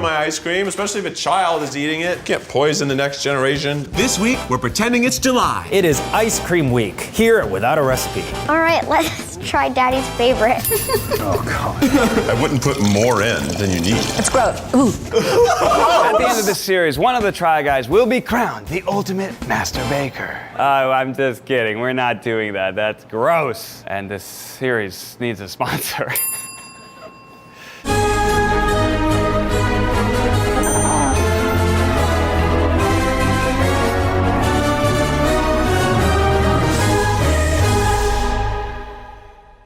my ice cream, especially if a child is eating it. Can't poison the next generation. This week, we're pretending it's July. It is Ice Cream Week, here at Without a Recipe. All right, let's try Daddy's favorite. Oh, God. I wouldn't put more in than you need. It's gross. Ooh. At the end of this series, one of the Try Guys will be crowned the ultimate master baker. Oh, I'm just kidding. We're not doing that. That's gross. And this series needs a sponsor.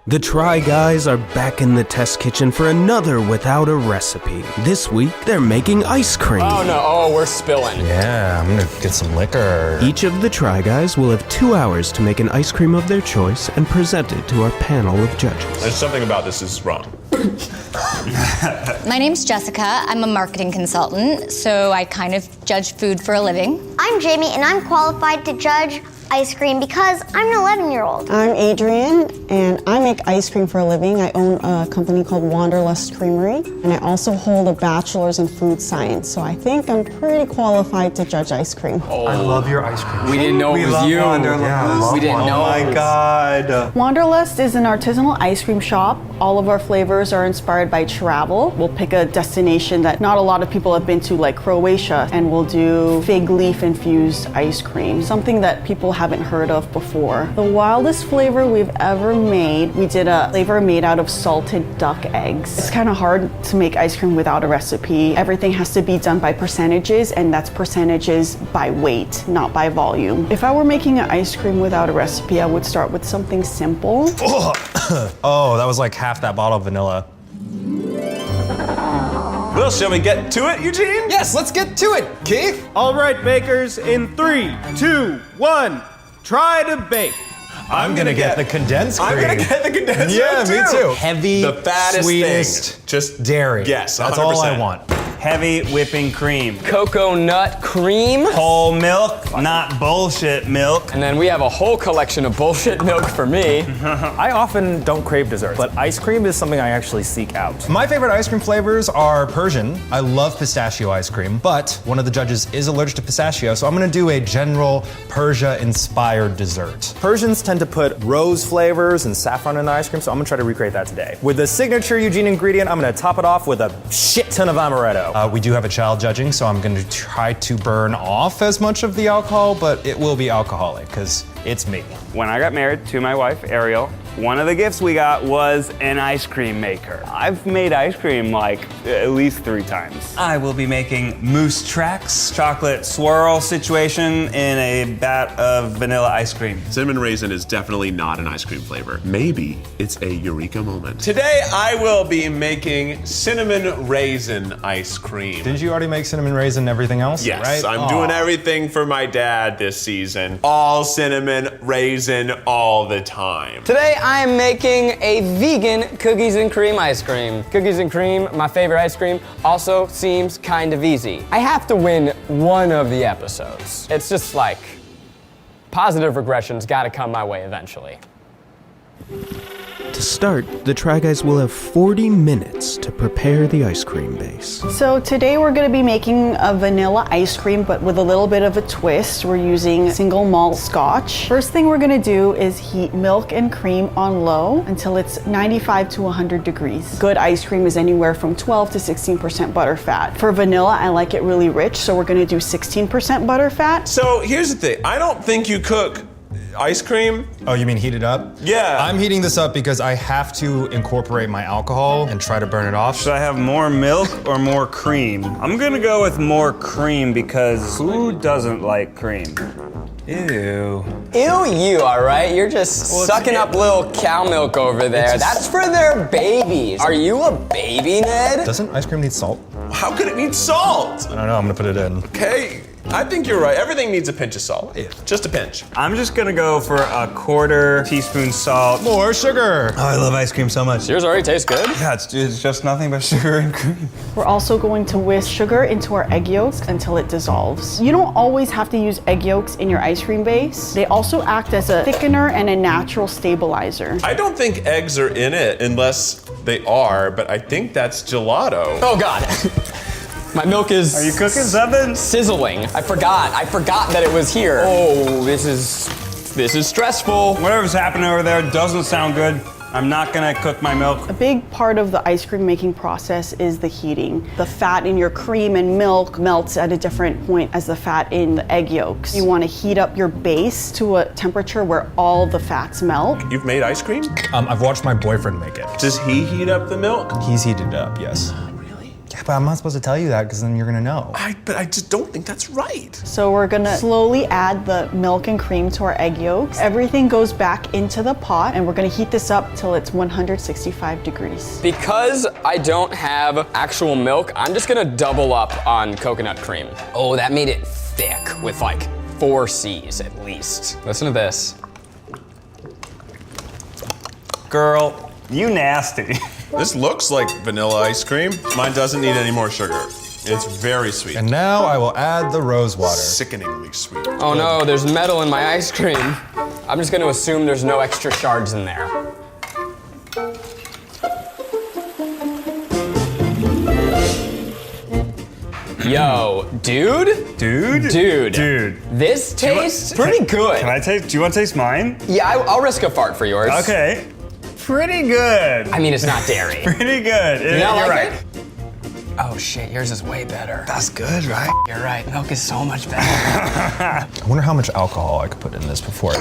The Try Guys are back in the test kitchen for another Without a Recipe. This week, they're making ice cream. Oh no, oh, we're spilling. Yeah, I'm gonna get some liquor. Each of the Try Guys will have 2 hours to make an ice cream of their choice and present it to our panel of judges. There's something about this is wrong. My name's Jessica. I'm a marketing consultant, so I kind of judge food for a living. I'm Jamie, and I'm qualified to judge ice cream because I'm an 11-year-old. I'm Adrienne, and I make ice cream for a living. I own a company called Wanderlust Creamery, and I also hold a bachelor's in food science, so I think I'm pretty qualified to judge ice cream. Oh, I love your ice cream. We didn't know it was you. Yeah, we didn't know. Oh my God. Wanderlust is an artisanal ice cream shop. All of our flavors are inspired by travel. We'll pick a destination that not a lot of people have been to, like Croatia, and we'll do fig leaf infused ice cream, something that people haven't heard of before. The wildest flavor we've ever made, we did a flavor made out of salted duck eggs. It's kind of hard to make ice cream without a recipe. Everything has to be done by percentages, and that's percentages by weight, not by volume. If I were making an ice cream without a recipe, I would start with something simple. Oh, that was like half that bottle of vanilla. Well, shall we get to it, Eugene? Yes, let's get to it, Keith. All right, bakers, in 3, 2, 1, try to bake. I'm gonna get the condensed cream. I'm gonna get the condensed Yeah, milk, me too. Heavy, The fattest sweetest, thing. Just dairy. Yes, That's all I 100%. want. Heavy whipping cream. Coconut cream. Whole milk, not bullshit milk. And then we have a whole collection of bullshit milk for me. I often don't crave desserts, but ice cream is something I actually seek out. My favorite ice cream flavors are Persian. I love pistachio ice cream, but one of the judges is allergic to pistachio, so I'm gonna do a general Persia-inspired dessert. Persians tend to put rose flavors and saffron in their ice cream, so I'm gonna try to recreate that today. With the signature Eugene ingredient, I'm gonna top it off with a shit ton of amaretto. We do have a child judging, so I'm gonna try to burn off as much of the alcohol, but it will be alcoholic, because it's me. When I got married to my wife, Ariel, one of the gifts we got was an ice cream maker. I've made ice cream like at least 3 times. I will be making Moose Tracks chocolate swirl situation in a vat of vanilla ice cream. Cinnamon raisin is definitely not an ice cream flavor. Maybe it's a eureka moment. Today, I will be making cinnamon raisin ice cream. Didn't you already make cinnamon raisin and everything else? Yes, right? I'm doing everything for my dad this season. All cinnamon raisin all the time. Today I am making a vegan cookies and cream ice cream. Cookies and cream, my favorite ice cream, also seems kind of easy. I have to win one of the episodes. It's just like, positive regression's gotta come my way eventually. To start, the Try Guys will have 40 minutes to prepare the ice cream base. So today we're going to be making a vanilla ice cream, but with a little bit of a twist. We're using single malt scotch. First thing we're going to do is heat milk and cream on low until it's 95 to 100 degrees. Good ice cream is anywhere from 12 to 16% butterfat. For vanilla, I like it really rich, so we're going to do 16% butterfat. So here's the thing. I don't think you cook ice cream. Oh, you mean heat it up? Yeah. I'm heating this up because I have to incorporate my alcohol and try to burn it off. Should I have more milk or more cream? I'm gonna go with more cream because who doesn't like cream? Ew. Ew, you, all right? You're just sucking up little cow milk over there. That's for their babies. Are you a baby, Ned? Doesn't ice cream need salt? How could it need salt? I don't know, I'm gonna put it in. Okay, I think you're right. Everything needs a pinch of salt. Just a pinch. I'm just gonna go for a 1/4 teaspoon salt. More sugar. Oh, I love ice cream so much. Yours already tastes good. Yeah, it's just nothing but sugar and cream. We're also going to whisk sugar into our egg yolks until it dissolves. You don't always have to use egg yolks in your ice cream base. They also act as a thickener and a natural stabilizer. I don't think eggs are in it unless they are, but I think that's gelato. Oh, God. My milk is. Are you cooking something? Sizzling. I forgot that it was here. Oh, this is stressful. Whatever's happening over there doesn't sound good. I'm not gonna cook my milk. A big part of the ice cream making process is the heating. The fat in your cream and milk melts at a different point as the fat in the egg yolks. You want to heat up your base to a temperature where all the fats melt. You've made ice cream? I've watched my boyfriend make it. Does he heat up the milk? He's heated it up, yes. Really? Yeah, but I'm not supposed to tell you that because then you're gonna know. But I just don't think that's right. So we're gonna slowly add the milk and cream to our egg yolks. Everything goes back into the pot and we're gonna heat this up till it's 165 degrees. Because I don't have actual milk, I'm just gonna double up on coconut cream. Oh, that made it thick with like 4 C's at least. Listen to this. Girl, you nasty. This looks like vanilla ice cream. Mine doesn't need any more sugar. It's very sweet. And now I will add the rose water. Sickeningly sweet. Oh no, there's metal in my ice cream. I'm just gonna assume there's no extra shards in there. Yo, dude? Dude. This tastes pretty good. Can I taste? Do you want to taste mine? Yeah, I'll risk a fart for yours. Okay. Pretty good. I mean, it's not dairy. Pretty good. You not You're like right. it? Oh shit, yours is way better. That's good, right? You're right, milk is so much better. I wonder how much alcohol I could put in this before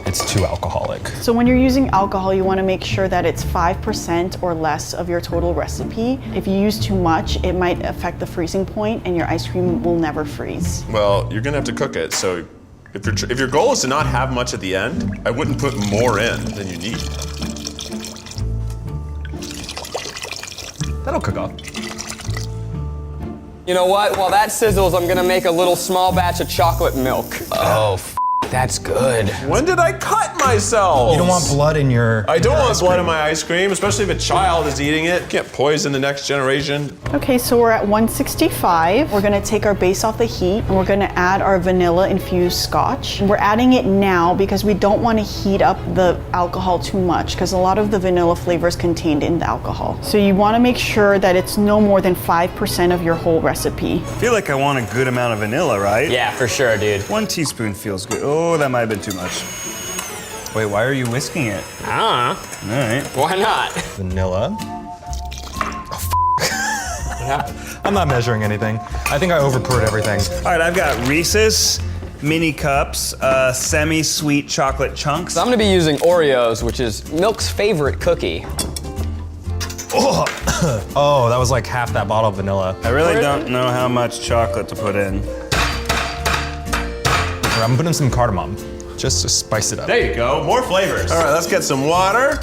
it's too alcoholic. So when you're using alcohol, you want to make sure that it's 5% or less of your total recipe. If you use too much, it might affect the freezing point and your ice cream will never freeze. Well, you're gonna have to cook it, so if your goal is to not have much at the end, I wouldn't put more in than you need. That'll cook off. You know what? While that sizzles, I'm gonna make a little small batch of chocolate milk. Oh, that's good. When did I cut myself? You don't want blood in your I don't want blood in my ice cream, especially if a child is eating it. Can't poison the next generation. Okay, so we're at 165. We're gonna take our base off the heat and we're gonna add our vanilla infused scotch. We're adding it now because we don't want to heat up the alcohol too much because a lot of the vanilla flavor is contained in the alcohol. So you want to make sure that it's no more than 5% of your whole recipe. I feel like I want a good amount of vanilla, right? Yeah, for sure, dude. 1 teaspoon feels good. Oh, that might have been too much. Wait, why are you whisking it? I All right. Why not? vanilla. I'm not measuring anything. I think I over-poured everything. All right, I've got Reese's mini cups, semi-sweet chocolate chunks. So I'm gonna be using Oreos, which is Milk's favorite cookie. Oh, that was like half that bottle of vanilla. I really don't know how much chocolate to put in. I'm putting some cardamom just to spice it up. There you go, more flavors. All right, let's get some water.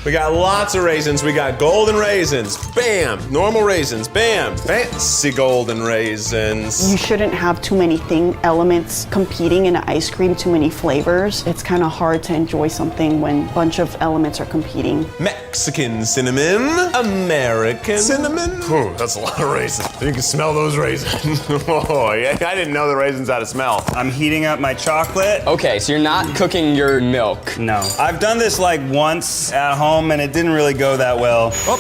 We got lots of raisins. We got golden raisins, bam. Normal raisins, bam. Fancy golden raisins. You shouldn't have too many elements competing in an ice cream, too many flavors. It's kind of hard to enjoy something when a bunch of elements are competing. Mexican cinnamon, American cinnamon. Ooh, that's a lot of raisins. You can smell those raisins. Oh, yeah, I didn't know the raisins had a smell. I'm heating up my chocolate. Okay, so you're not cooking your milk. No. I've done this like once at home and it didn't really go that well. Oh,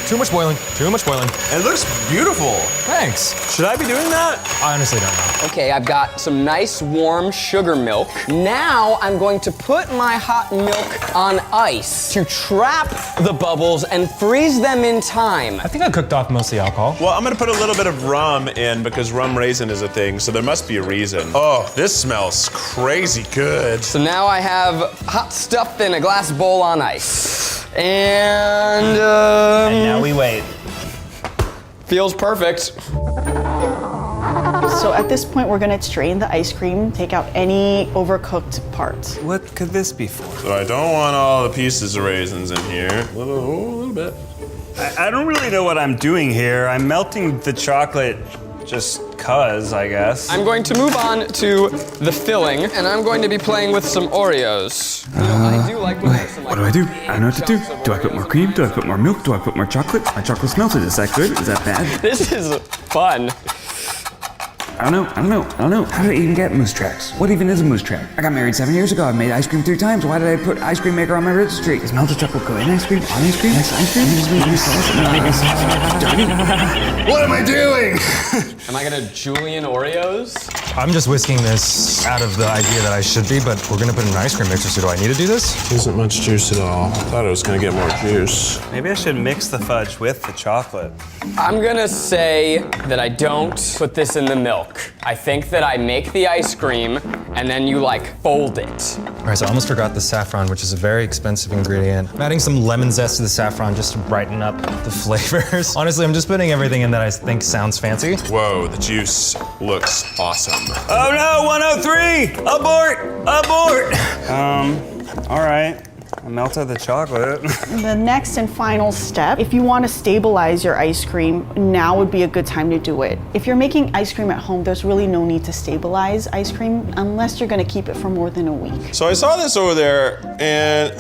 too much boiling. Too much boiling. It looks beautiful. Thanks. Should I be doing that? I honestly don't know. Okay, I've got some nice warm sugar milk. Now I'm going to put my hot milk on ice to trap the bubbles and freeze them in time. I think I cooked off most of the alcohol. Well, I'm gonna put a little bit of rum in because rum raisin is a thing, so there must be a reason. Oh, this smells crazy good. So now I have hot stuff in a glass bowl on ice. And Now we wait. feels perfect. So at this point, we're gonna strain the ice cream, take out any overcooked parts. What could this be for? So I don't want all the pieces of raisins in here. A little bit. I don't really know what I'm doing here. I'm melting the chocolate just cuz, I guess. I'm going to move on to the filling, and I'm going to be playing with some Oreos. You know, I do like when there's some, like, What do I do? I don't know what to do. Do I put more cream? Do I put more milk? Do I put more chocolate? My chocolate's melted. Is that good? Is that bad? This is fun. I don't know. How did I even get moose tracks? What even is a moose track? I got married 7 years ago. I made ice cream 3 times. Why did I put ice cream maker on my registry? Is melted chocolate go in ice cream? On ice cream? Next ice cream? What am I doing? Am I gonna Julian Oreos? I'm just whisking this out of the idea that I should be, but we're gonna put it in an ice cream mixer, so do I need to do this? Isn't much juice at all. I thought it was gonna get more juice. Maybe I should mix the fudge with the chocolate. I'm gonna say that I don't put this in the milk. I think that I make the ice cream and then you like fold it. All right, so I almost forgot the saffron, which is a very expensive ingredient. I'm adding some lemon zest to the saffron just to brighten up the flavors. Honestly, I'm just putting everything in that I think sounds fancy. Whoa, the juice looks awesome. Oh no, 103! Abort! All right. I melted the chocolate. The next and final step, if you want to stabilize your ice cream, now would be a good time to do it. If you're making ice cream at home, there's really no need to stabilize ice cream unless you're going to keep it for more than a week. So I saw this over there, and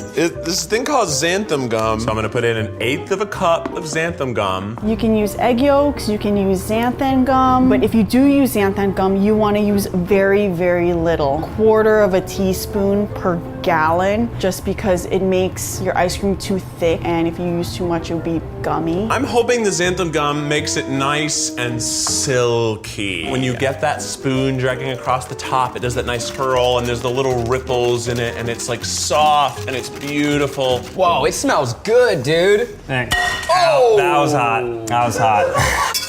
this thing called xanthan gum. So I'm gonna put in 1/8 of a cup of xanthan gum. You can use egg yolks, you can use xanthan gum, but if you do use xanthan gum, you want to use very, very little. 1/4 teaspoon per gallon, just because it makes your ice cream too thick, and if you use too much, it'll be gummy. I'm hoping the xanthan gum makes it nice and silky. When you get that spoon dragging across the top, it does that nice curl, and there's the little ripples in it, and it's like soft, and it's beautiful. Whoa, it smells good, dude. Thanks. Oh! That was hot.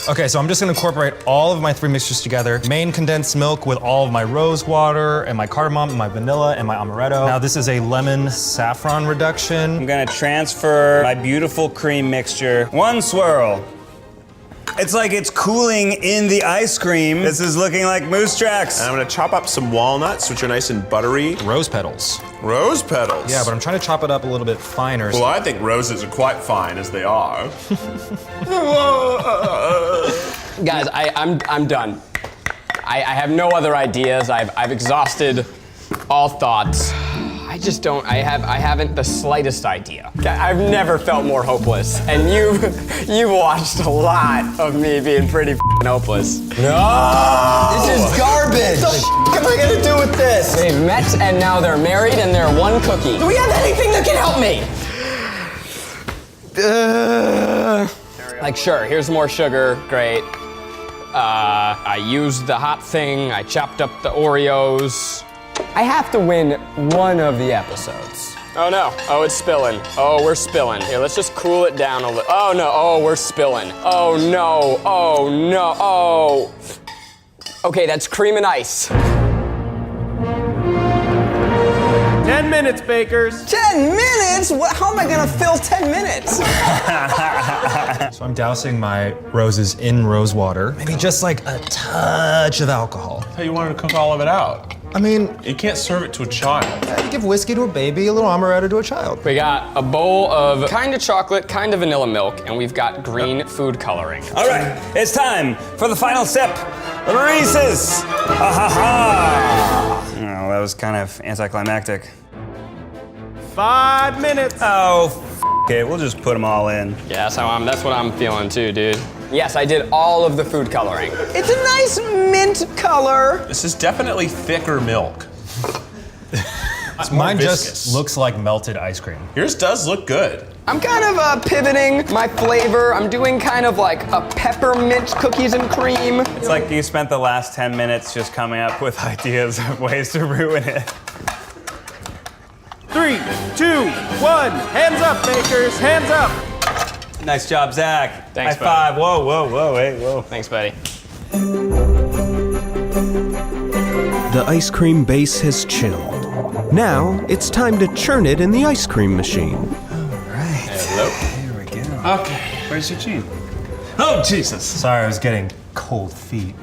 Okay, so I'm just gonna incorporate all of my 3 mixtures together. Main condensed milk with all of my rose water, and my cardamom, and my vanilla, and my amaretto. Now this is a lemon saffron reduction. I'm gonna transfer my beautiful cream mixture. 1 swirl. It's like it's cooling in the ice cream. This is looking like moose tracks. And I'm gonna chop up some walnuts, which are nice and buttery. Rose petals. Rose petals? Yeah, but I'm trying to chop it up a little bit finer. Well, I think roses are quite fine as they are. Guys, I'm done. I have no other ideas. I've exhausted all thoughts. I haven't the slightest idea. I've never felt more hopeless. And you've watched a lot of me being pretty hopeless. No! This is garbage! What the am I gonna do with this? They've met and now they're married and they're 1 cookie. Do we have anything that can help me? Like, sure, here's more sugar, great. I used the hot thing, I chopped up the Oreos. I have to win one of the episodes. Oh no, oh it's spilling. Oh, we're spilling. Here, let's just cool it down a little. Oh no, oh, we're spilling. Oh no, oh no, oh. Okay, that's cream and ice. 10 minutes, bakers. 10 minutes? How am I gonna fill 10 minutes? So I'm dousing my roses in rose water. Maybe just like a touch of alcohol. I thought you wanted to cook all of it out. I mean, you can't serve it to a child. You give whiskey to a baby, a little amaretto to a child. We got a bowl of kind of chocolate, kind of vanilla milk, and we've got green food coloring. All right, it's time for the final sip. Reese's. Ha ha ha. Oh, that was kind of anticlimactic. 5 minutes. Oh, okay, we'll just put them all in. Yeah, that's what I'm feeling too, dude. Yes, I did all of the food coloring. It's a nice mint color. This is definitely thicker milk. Mine just looks like melted ice cream. Yours does look good. I'm kind of pivoting my flavor. I'm doing kind of like a peppermint cookies and cream. It's like you spent the last 10 minutes just coming up with ideas of ways to ruin it. 3, 2, 1. Hands up, bakers. Hands up. Nice job, Zach. Thanks, High five. Whoa, whoa, whoa, wait, whoa. Thanks, buddy. The ice cream base has chilled. Now it's time to churn it in the ice cream machine. Hello. Here we go. Okay. Where's your gene? Oh, Jesus. Sorry, I was getting cold feet.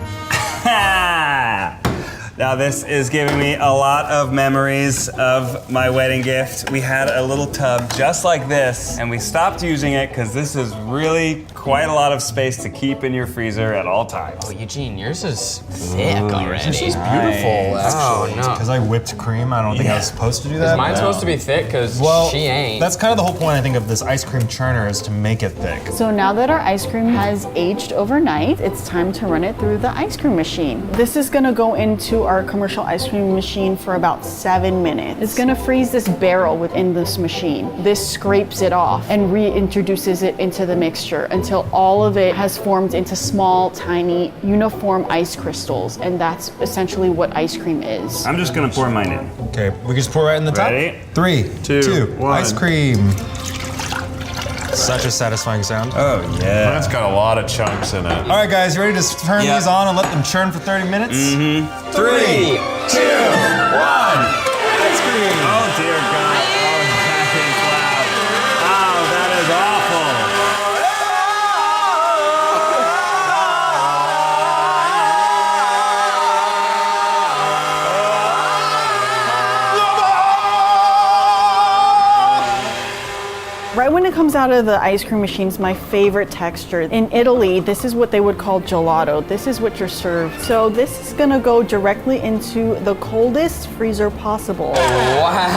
Now this is giving me a lot of memories of my wedding gift. We had a little tub just like this, and we stopped using it because this is really quite a lot of space to keep in your freezer at all times. Oh, Eugene, yours is thick already. This is beautiful. Oh, no. Because I whipped cream, I don't think I was supposed to do that. Is mine supposed to be thick? Because she ain't. That's kind of the whole point, I think, of this ice cream churner is to make it thick. So now that our ice cream has aged overnight, it's time to run it through the ice cream machine. This is gonna go into our commercial ice cream machine for about 7 minutes. It's gonna freeze this barrel within this machine. This scrapes it off and reintroduces it into the mixture until all of it has formed into small, tiny, uniform ice crystals. And that's essentially what ice cream is. I'm just gonna pour mine in. Okay, we can just pour right in the top. Ready? 3, 2, 1. Ice cream. Such a satisfying sound. Oh yeah. That's got a lot of chunks in it. All right, guys, you ready to turn these on and let them churn for 30 minutes? 3, 2, 1. Ice cream. Oh dear God. Oh, that is loud. Oh, that is awful. Right when it comes out of the ice cream machine is my favorite texture. In Italy, this is what they would call gelato. This is what you're served. So this is gonna go directly into the coldest freezer possible. Wow.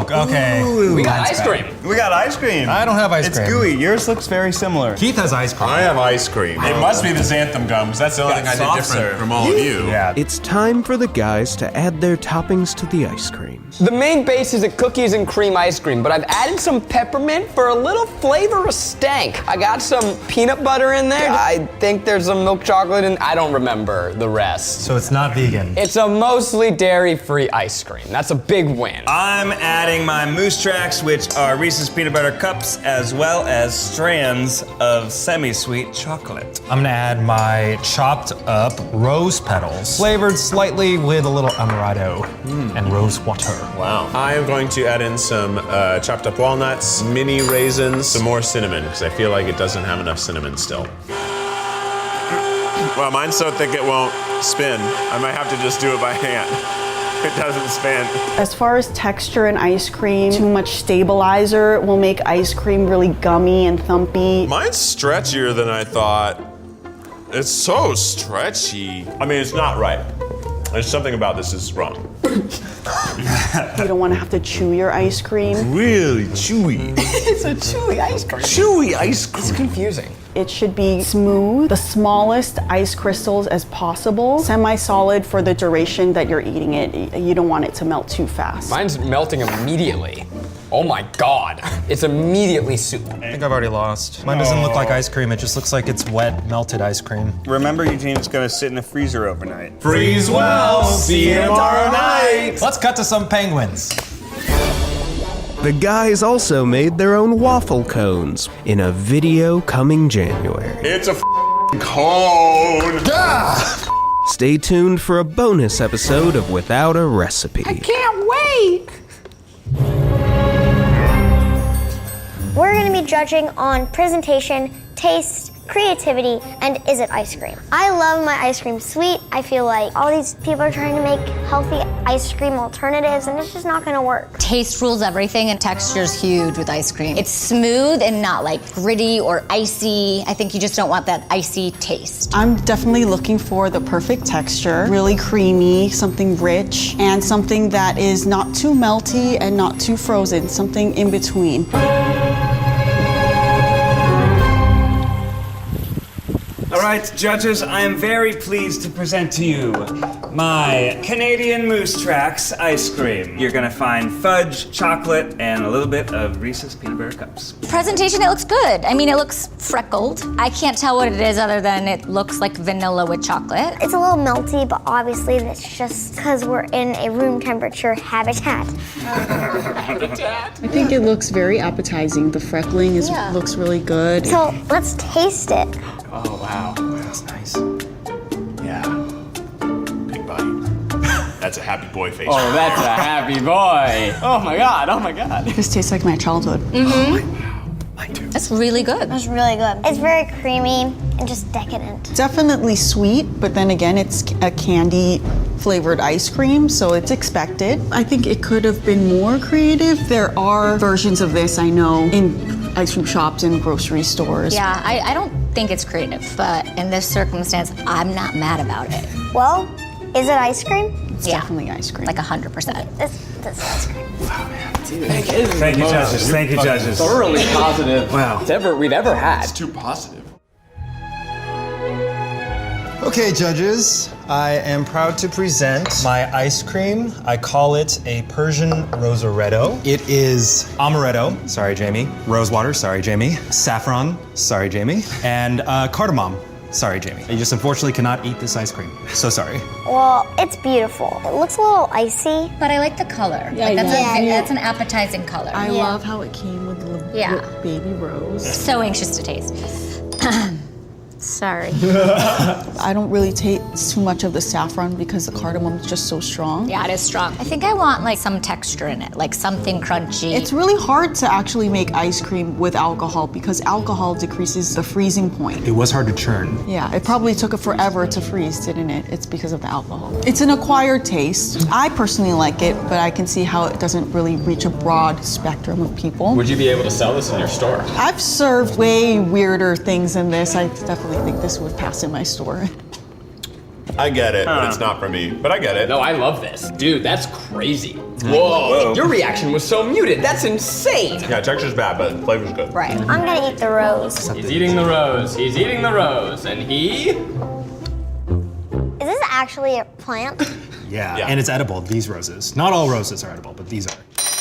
Oh, okay. We got ice cream. We got ice cream. I don't have ice cream. It's gooey. Yours looks very similar. Keith has ice cream. I have ice cream. It must be the xanthan gum, because that's the only thing I did different from all of you. Yeah. It's time for the guys to add their toppings to the ice cream. The main base is a cookies and cream ice cream, but I've added some peppermint for a little flavor of stank. I got some peanut butter in there. I think there's some milk chocolate and I don't remember the rest. So it's not vegan. It's a mostly dairy-free ice cream. That's a big win. I'm adding my Moose Tracks, which are Reese's peanut butter cups, as well as strands of semi-sweet chocolate. I'm gonna add my chopped up rose petals, flavored slightly with a little amaretto and rose water. Wow. I am going to add in some chopped up walnuts, mini raisins, some more cinnamon, because I feel like it doesn't have enough cinnamon still. Well, mine's so thick it won't spin. I might have to just do it by hand. It doesn't spin. As far as texture in ice cream, too much stabilizer will make ice cream really gummy and thumpy. Mine's stretchier than I thought. It's so stretchy. I mean, it's not right. There's something about this is wrong. You don't want to have to chew your ice cream. Really chewy. It's a chewy ice cream. Chewy ice cream. It's confusing. It should be smooth, the smallest ice crystals as possible, semi-solid for the duration that you're eating it. You don't want it to melt too fast. Mine's melting immediately. Oh my God. It's immediately soup. I think I've already lost. Mine doesn't look like ice cream, it just looks like it's wet, melted ice cream. Remember, Eugene, it's gonna sit in the freezer overnight. Freeze well. See you tomorrow night. Let's cut to some penguins. The guys also made their own waffle cones in a video coming January. It's a cone. Stay tuned for a bonus episode of Without a Recipe. Can't wait. We're going to be judging on presentation, taste, creativity, and is it ice cream? I love my ice cream sweet. I feel like all these people are trying to make healthy ice cream alternatives, and it's just not going to work. Taste rules everything, and texture's huge with ice cream. It's smooth and not like gritty or icy. I think you just don't want that icy taste. I'm definitely looking for the perfect texture, really creamy, something rich, and something that is not too melty and not too frozen, something in between. All right, judges, I am very pleased to present to you my Canadian Moose Tracks ice cream. You're gonna find fudge, chocolate, and a little bit of Reese's peanut butter cups. Presentation, it looks good. I mean, it looks freckled. I can't tell what it is other than it looks like vanilla with chocolate. It's a little melty, but obviously that's just because we're in a room temperature habitat. I think it looks very appetizing. The freckling looks really good. So let's taste it. Oh, wow. That's nice. Yeah. Big bite. That's a happy boy face. Oh, that's a happy boy. Oh my God, oh my God. This tastes like my childhood. Mine too. That's really good. It's really good. It's very creamy and just decadent. Definitely sweet, but then again, it's a candy flavored ice cream, so it's expected. I think it could have been more creative. There are versions of this, I know, in ice cream shops and grocery stores. Yeah, I don't think it's creative, but in this circumstance, I'm not mad about it. Well, is it ice cream? It's definitely ice cream. Like 100%. This is ice cream. Thank you, judges. Thank you, judges. Thoroughly positive. Wow. We've ever had. Too positive. Okay, judges, I am proud to present my ice cream. I call it a Persian Rosaretto. It is amaretto, sorry, Jamie. Rosewater, sorry, Jamie. Saffron, sorry, Jamie. And cardamom, sorry, Jamie. You just unfortunately cannot eat this ice cream. So sorry. Well, it's beautiful. It looks a little icy. But I like the color. Yeah, Like, yeah. that's an appetizing color. I love how it came with the baby rose. So anxious to taste. Sorry. I don't really taste too much of the saffron because the cardamom is just so strong. Yeah, it is strong. I think I want like some texture in it, like something crunchy. It's really hard to actually make ice cream with alcohol because alcohol decreases the freezing point. It was hard to churn. Yeah, it probably took it forever to freeze, didn't it? It's because of the alcohol. It's an acquired taste. I personally like it, but I can see how it doesn't really reach a broad spectrum of people. Would you be able to sell this in your store? I've served way weirder things than this. I definitely think this would pass in my store. I get it, but it's not for me. But I get it. No, I love this. Dude, that's crazy. Whoa. Your reaction was so muted. That's insane. Yeah, texture's bad, but flavor's good. Right. I'm gonna eat the rose. He's eating the rose. He's eating the rose. And he... Is this actually a plant? Yeah, and it's edible, these roses. Not all roses are edible, but these are.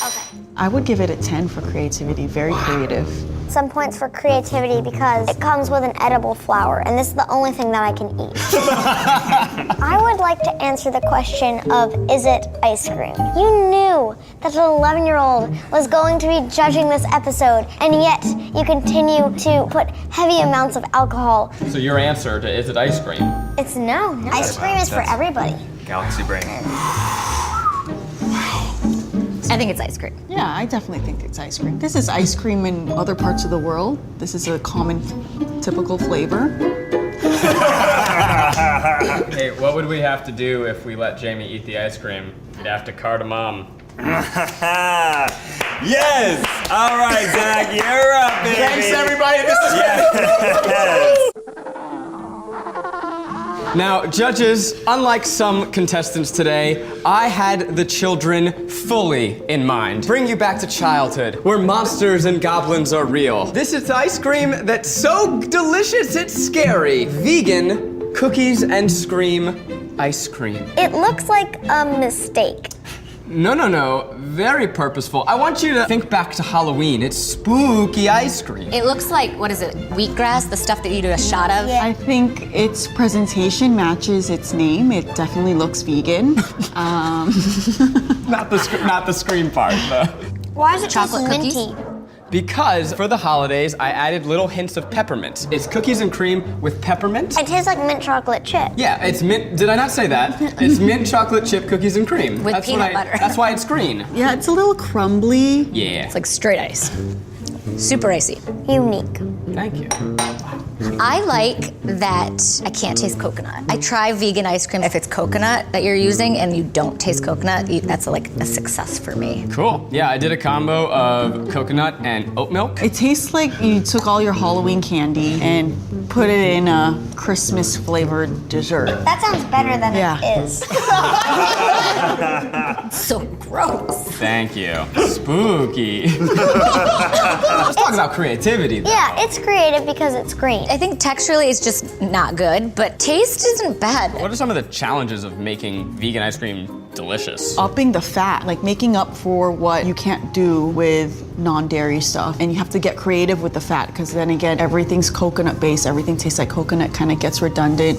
Okay. I would give it a 10 for creativity. Very creative. Some points for creativity because it comes with an edible flower, and this is the only thing that I can eat. I would like to answer the question of, is it ice cream? You knew that an 11-year-old was going to be judging this episode, and yet you continue to put heavy amounts of alcohol. So your answer to is it ice cream? It's no. Ice cream is for everybody. Galaxy brain. I think it's ice cream. Yeah, I definitely think it's ice cream. This is ice cream in other parts of the world. This is a common, typical flavor. Hey, what would we have to do if we let Jamie eat the ice cream? We'd have to cardamom. Yes! All right, Zach, you're up, baby. Thanks, everybody. This is Yes. Now, judges, unlike some contestants today, I had the children fully in mind. Bring you back to childhood, where monsters and goblins are real. This is ice cream that's so delicious it's scary. Vegan cookies and scream ice cream. It looks like a mistake. No. Very purposeful. I want you to think back to Halloween. It's spooky ice cream. It looks like, what is it, wheatgrass, the stuff that you do a shot of? I think its presentation matches its name. It definitely looks vegan. Not the scream part, though. Why is it Chocolate just cookies? minty? Because for the holidays, I added little hints of peppermint. It's cookies and cream with peppermint. It tastes like mint chocolate chip. Yeah, it's mint. Did I not say that? It's mint chocolate chip cookies and cream. With peanut butter. That's why it's green. Yeah, it's a little crumbly. Yeah. It's like straight ice. Super icy. Unique. Thank you. I like that I can't taste coconut. I try vegan ice cream if it's coconut that you're using and you don't taste coconut, that's like a success for me. Cool. Yeah, I did a combo of coconut and oat milk. It tastes like you took all your Halloween candy and put it in a Christmas flavored dessert. That sounds better than Yeah. it is. So gross. Thank you. Spooky. Let's talk about creativity, though. Yeah, it's creative because it's green. I think texturally it's just not good, but taste isn't bad. What are some of the challenges of making vegan ice cream delicious? Upping the fat, like making up for what you can't do with non-dairy stuff. And you have to get creative with the fat because then again, everything's coconut based, everything tastes like coconut, kind of gets redundant.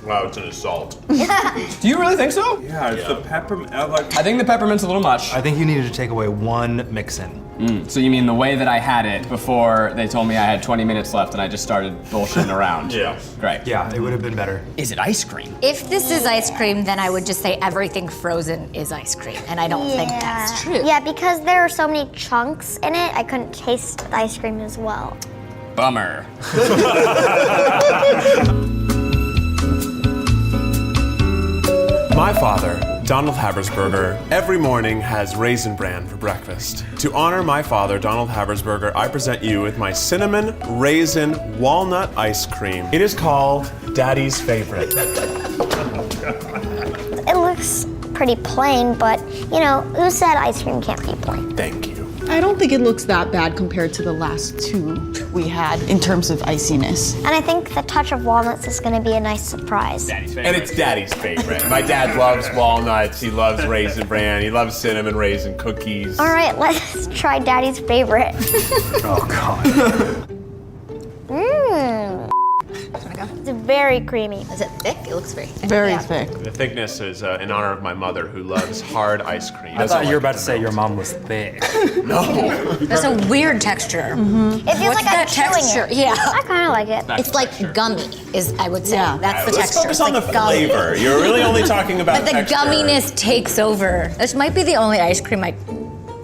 Wow, it's an assault. Do you really think so? Yeah, it's the peppermint. I think the peppermint's a little much. I think you needed to take away one mix-in. So you mean the way that I had it before they told me I had 20 minutes left and I just started bullshitting around? Yeah. Great. Yeah, it would have been better. Is it ice cream? If this is ice cream, then I would just say everything frozen is ice cream, and I don't think that's true. Yeah, because there are so many chunks in it, I couldn't taste the ice cream as well. Bummer. My father, Donald Habersberger, every morning has Raisin Bran for breakfast. To honor my father, Donald Habersberger, I present you with my cinnamon raisin walnut ice cream. It is called Daddy's Favorite. It looks pretty plain, but you know, who said ice cream can't be plain? Thank you. I don't think it looks that bad compared to the last two we had in terms of iciness. And I think the touch of walnuts is gonna be a nice surprise. And it's Daddy's favorite. My dad loves walnuts, he loves Raisin Bran, he loves cinnamon raisin cookies. All right, let's try Daddy's favorite. Oh, God. Mmm. It's very creamy. Is it thick? It looks very thick. Very thick. The thickness is in honor of my mother, who loves hard ice cream. I thought you were about to say your mom was thick. No. There's a weird texture. It feels like I'm chewing texture? it. Yeah. I kind of like it. It's like gummy, is I would say. Yeah. That's the Let's texture. focus It's on the like gummy. flavor. You're really only talking about But the texture. gumminess takes over. This might be the only ice cream I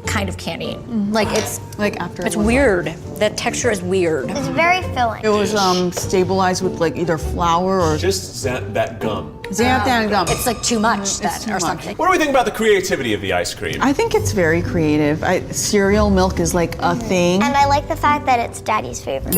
kind of can't eat. Like it's After it's it was weird. The texture is weird. It's very filling. It was stabilized with like either flour or Just that gum. xanthan gum. It's like too much then, too or much. something. What do we think about the creativity of the ice cream? I think it's very creative. Cereal milk is like a thing. And I like the fact that it's Daddy's favorite.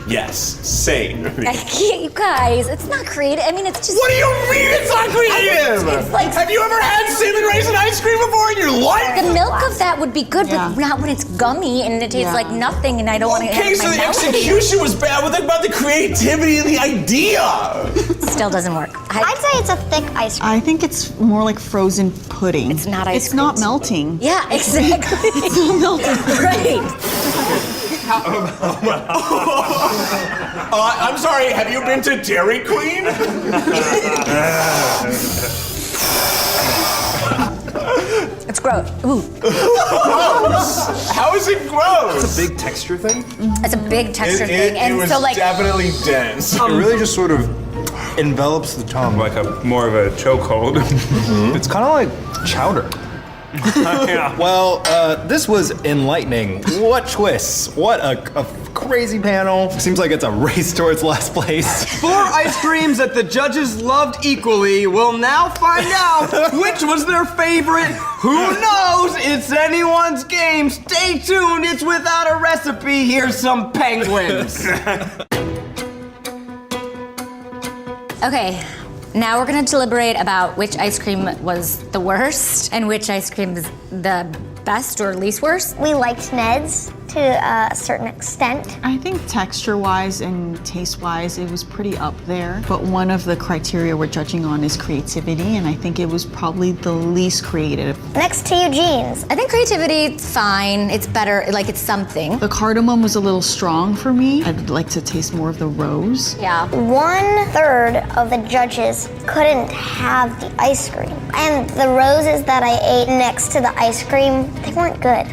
Yes, same. I can't, you guys. It's not creative. I mean, it's just. What do you mean it's not creative? It's like- Have you ever had cinnamon raisin ice cream before in your life? The milk of that would be good, Yeah. but not when it's gummy and it tastes Yeah. like nothing, and I don't want to have Okay, it in so my the mouth execution was bad, but think about the creativity and the idea. anymore. Still doesn't work. I'd say it's a thick ice cream. I think it's more like frozen pudding. It's not ice It's cream. not melting. Yeah, exactly. It's not melting. Right. I'm sorry, have you been to Dairy Queen? It's gross. Ooh, Gross. How is it gross? Big texture thing? it's a big texture It thing, and was so like definitely dense. It really just sort of envelops the tongue like more of a chokehold. It's kind of like chowder. Well, this was enlightening. What twists? What a crazy panel. Seems like it's a race towards last place. 4 ice creams that the judges loved equally will now find out which was their favorite. Who knows? It's anyone's game. Stay tuned. It's without a recipe. Here's some penguins. okay. Now we're gonna deliberate about which ice cream was the worst and which ice cream is the best or least worst. We liked Ned's to a certain extent. I think texture-wise and taste-wise, it was pretty up there. But one of the criteria we're judging on is creativity, and I think it was probably the least creative. Next to Eugene's. I think creativity, fine. It's better, like it's something. The cardamom was a little strong for me. I'd like to taste more of the rose. Yeah. 1/3 of the judges couldn't have the ice cream. And the roses that I ate next to the ice cream, they weren't good.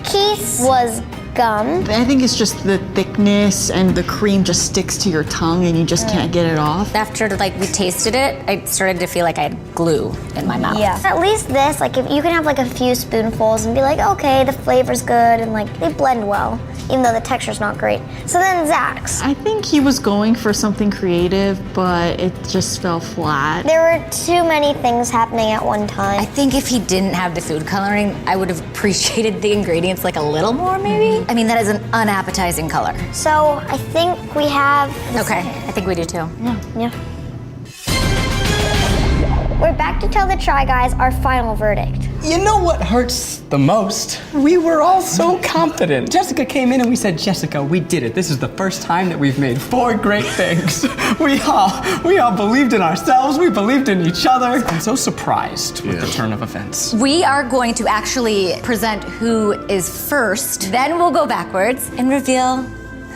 Keith's was gum. I think it's just the thickness and the cream just sticks to your tongue and you just can't get it off. After like we tasted it, I started to feel like I had glue in my mouth. Yeah. At least this, like if you can have like a few spoonfuls and be like, okay, the flavor's good and like they blend well, even though the texture's not great. So then Zach's. I think he was going for something creative, but it just fell flat. There were too many things happening at one time. I think if he didn't have the food coloring, I would have appreciated the ingredients like a little more, maybe. I mean, that is an unappetizing color. So I think we have. Okay, I think we do too. Yeah. We're back to tell the Try Guys our final verdict. You know what hurts the most? We were all so confident. Jessica came in and we said, Jessica, we did it. This is the first time that we've made 4 great things. We all believed in ourselves. We believed in each other. I'm so surprised with the turn of events. We are going to actually present who is first, then we'll go backwards and reveal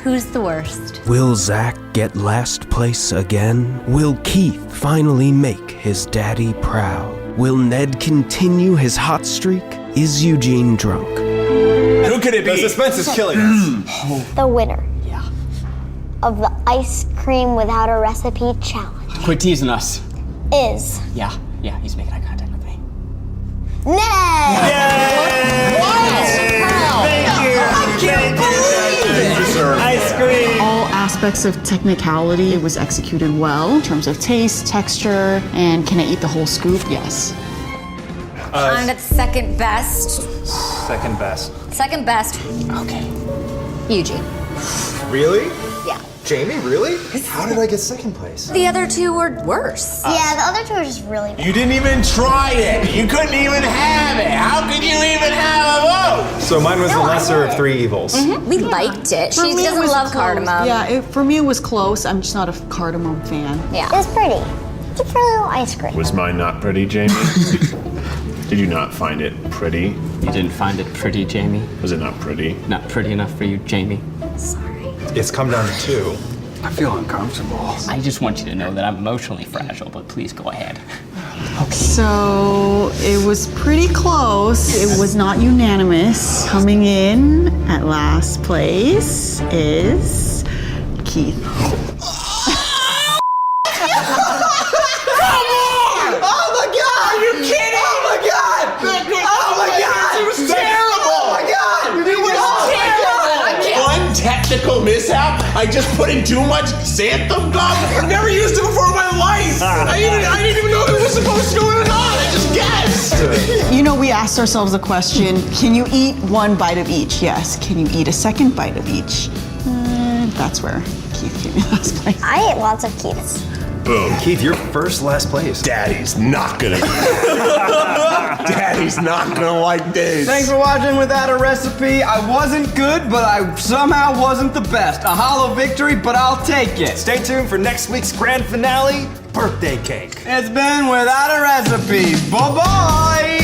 who's the worst. Will Zach get last place again? Will Keith finally make his daddy proud? Will Ned continue his hot streak? Is Eugene drunk? could it be? The suspense is killing us. The winner of the ice cream without a recipe challenge Quit teasing us. is Yeah, he's making eye contact with me. Ned. Ice cream. All aspects of technicality, it was executed well in terms of taste, texture, and can I eat the whole scoop? Yes. I'm at second best. Second best. Second best, Okay. Eugene. Really? Yeah. Jamie, really? How did I get second place? The other two were worse. Yeah, the other two are just really bad. You didn't even try it. You couldn't even have it. How could you even have a vote? So mine was the lesser of three evils. We liked it. For She me, it doesn't was love close. cardamom. Yeah, for me it was close. I'm just not a cardamom fan. It Yeah. was pretty. It's a pretty little ice cream. Was mine not pretty, Jamie? Did you not find it pretty? You didn't find it pretty, Jamie? Was it not pretty? Not pretty enough for you, Jamie? Sorry. It's come down to two. I feel uncomfortable. I just want you to know that I'm emotionally fragile, but please go ahead. So it was pretty close. It was not unanimous. Coming in at last place is Keith. One technical mishap? I just put in too much xanthan gum? I've never used it before in my life. I didn't even know it was supposed to go in or not. I just guessed. You know, we asked ourselves the question, can you eat one bite of each? Yes. Can you eat a second bite of each? That's where Keith came in last place. I ate lots of Keiths. Boom. Keith, you're first last place. Daddy's not gonna. Daddy's not gonna like this. Thanks for watching Without a Recipe. I wasn't good, but I somehow wasn't the best. A hollow victory, but I'll take it. Stay tuned for next week's grand finale, birthday cake. It's been Without a Recipe. Bye-bye.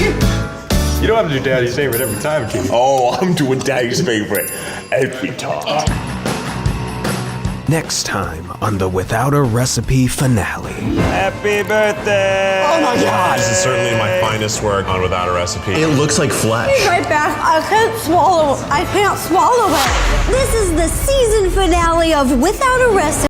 You don't have to do Daddy's favorite every time, Keith. Oh, I'm doing Daddy's favorite every time. Next time on the Without a Recipe finale. Happy birthday! Oh my God! This is certainly my finest work on Without a Recipe. It looks like flesh. Right back. I can't swallow it. This is the season finale of Without a Recipe.